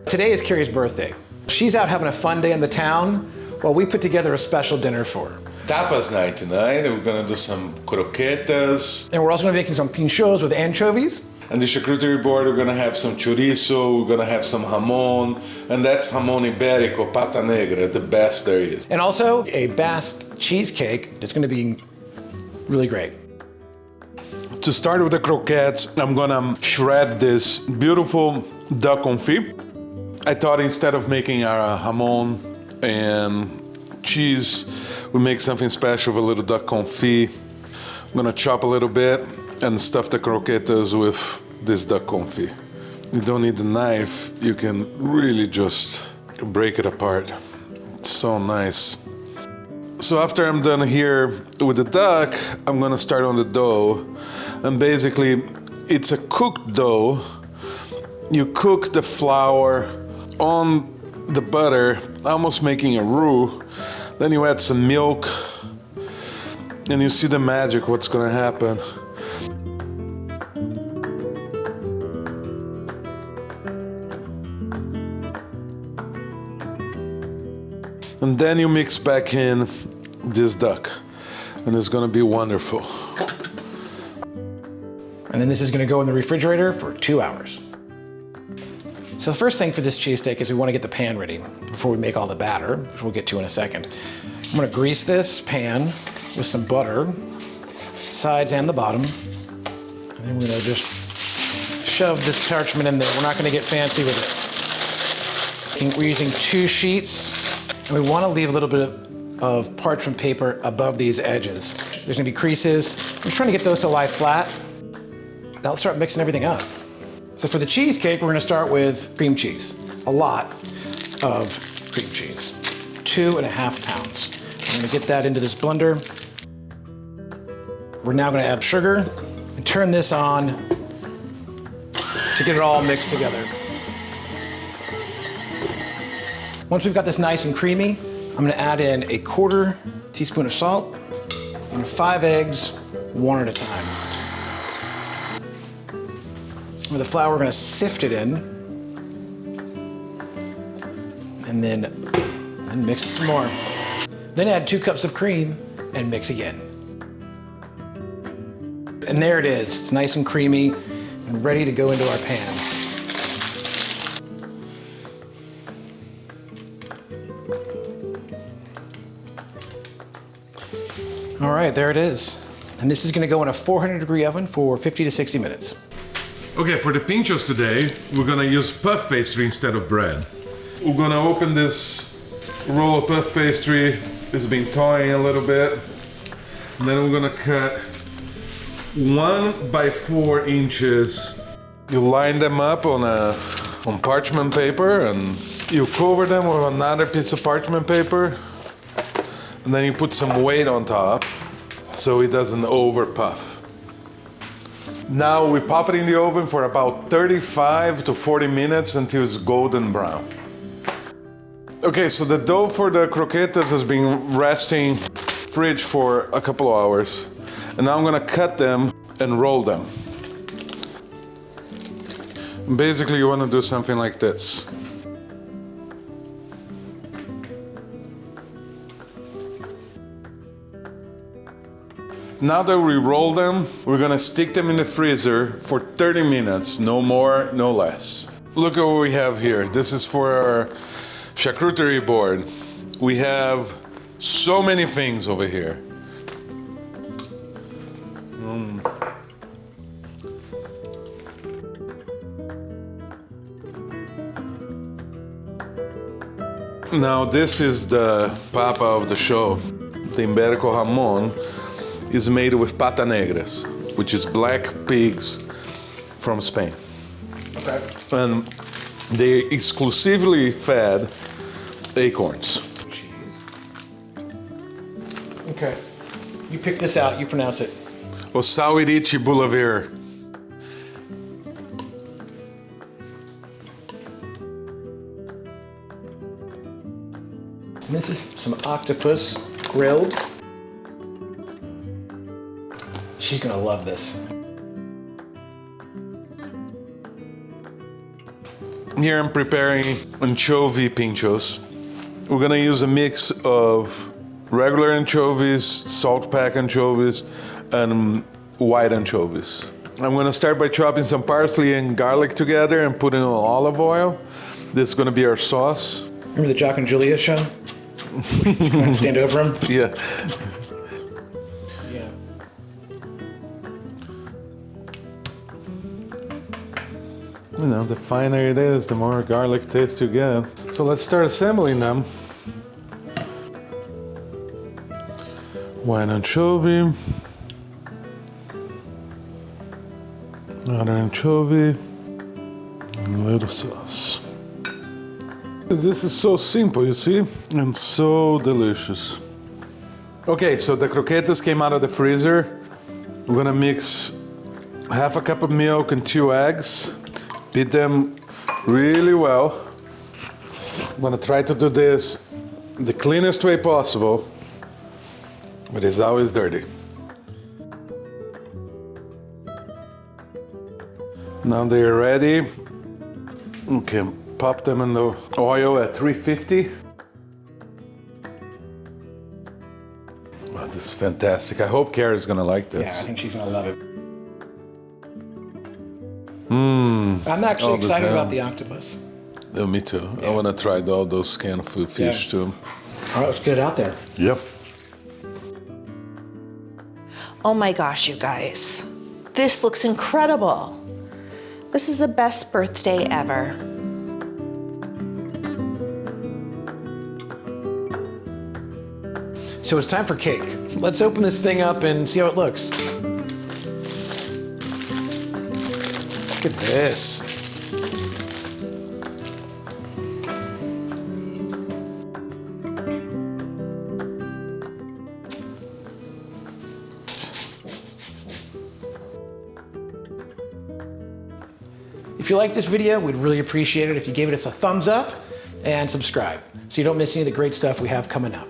Today is Kerry's birthday. She's out having a fun day in the town while we put together a special dinner for her. Tapas Night tonight. We're gonna do some croquetas. And we're also gonna be making some pinchos with anchovies. On the charcuterie board, we're gonna have some chorizo, we're gonna have some jamon, and that's jamon ibérico, pata negra, the best there is. And also a Basque cheesecake that's gonna be really great. To start with the croquettes, I'm gonna shred this beautiful duck confit. I thought instead of making our jamon and cheese, we make something special with a little duck confit. I'm gonna chop a little bit and stuff the croquetas with this duck confit. You don't need a knife, you can really just break it apart. It's so nice. So after I'm done here with the duck, I'm gonna start on the dough. And basically, it's a cooked dough. You cook the flour on the butter, almost making a roux. Then you add some milk, and you see the magic, what's gonna happen. And then you mix back in this duck, and it's gonna be wonderful. And then this is gonna go in the refrigerator for 2 hours. So the first thing for this cheesesteak is we wanna get the pan ready before we make all the batter, which we'll get to in a second. I'm gonna grease this pan with some butter, sides and the bottom. And then we're gonna just shove this parchment in there. We're not gonna get fancy with it. We're using 2 sheets, and we wanna leave a little bit of parchment paper above these edges. There's gonna be creases. I'm just trying to get those to lie flat. Now let's start mixing everything up. So for the cheesecake, we're gonna start with cream cheese. A lot of cream cheese, 2.5 pounds. I'm gonna get that into this blender. We're now gonna add sugar and turn this on to get it all mixed together. Once we've got this nice and creamy, I'm gonna add in a 1/4 teaspoon of salt and 5 eggs, 1 at a time. With the flour, we're gonna sift it in and then mix it some more. Then add 2 cups of cream and mix again. And there it is. It's nice and creamy and ready to go into our pan. All right, there it is. And this is gonna go in a 400-degree oven for 50 to 60 minutes. Okay, for the pinchos today, we're gonna use puff pastry instead of bread. We're gonna open this roll of puff pastry. It's been thawing a little bit. And then we're gonna cut 1 by 4 inches. You line them up on parchment paper, and you cover them with another piece of parchment paper. And then you put some weight on top so it doesn't over puff. Now we pop it in the oven for about 35 to 40 minutes until it's golden brown. Okay, so the dough for the croquetas has been resting fridge for a couple of hours. And now I'm gonna cut them and roll them. Basically, you wanna do something like this. Now that we roll them, we're gonna stick them in the freezer for 30 minutes, no more, no less. Look at what we have here. This is for our charcuterie board. We have so many things over here. Now this is the papa of the show. The ibérico jamón is made with pata negras, which is black pigs from Spain. Okay. And they exclusively fed acorns. Cheese. Okay. You pick this out, you pronounce it. Osawirichi Boulevard. And this is some octopus grilled. She's gonna love this. Here I'm preparing anchovy pinchos. We're gonna use a mix of regular anchovies, salt pack anchovies, and white anchovies. I'm gonna start by chopping some parsley and garlic together and putting on olive oil. This is gonna be our sauce. Remember the Jock and Julia show? You want to stand over him? Yeah. Yeah. You know, the finer it is, the more garlic taste you get. So let's start assembling them. White anchovy. Another anchovy. And a little sauce. This is so simple, you see? And so delicious. Okay, so the croquetas came out of the freezer. We're gonna mix half a cup of milk and 2 eggs. Beat them really well. I'm gonna try to do this the cleanest way possible, but it's always dirty. Now they're ready. You can pop them in the oil at 350. Wow, this is fantastic. I hope Kerry's gonna like Yeah, I this. think she's gonna love it. I'm actually excited about the octopus. Oh, me too. I wanna try all those kind of food fish Yeah. too. All right, let's get it out there. Yep. Oh my gosh, you guys. This looks incredible. This is the best birthday ever. So it's time for cake. Let's open this thing up and see how it looks. Look at this. If you like this video, we'd really appreciate it if you gave it a thumbs up and subscribe so you don't miss any of the great stuff we have coming up.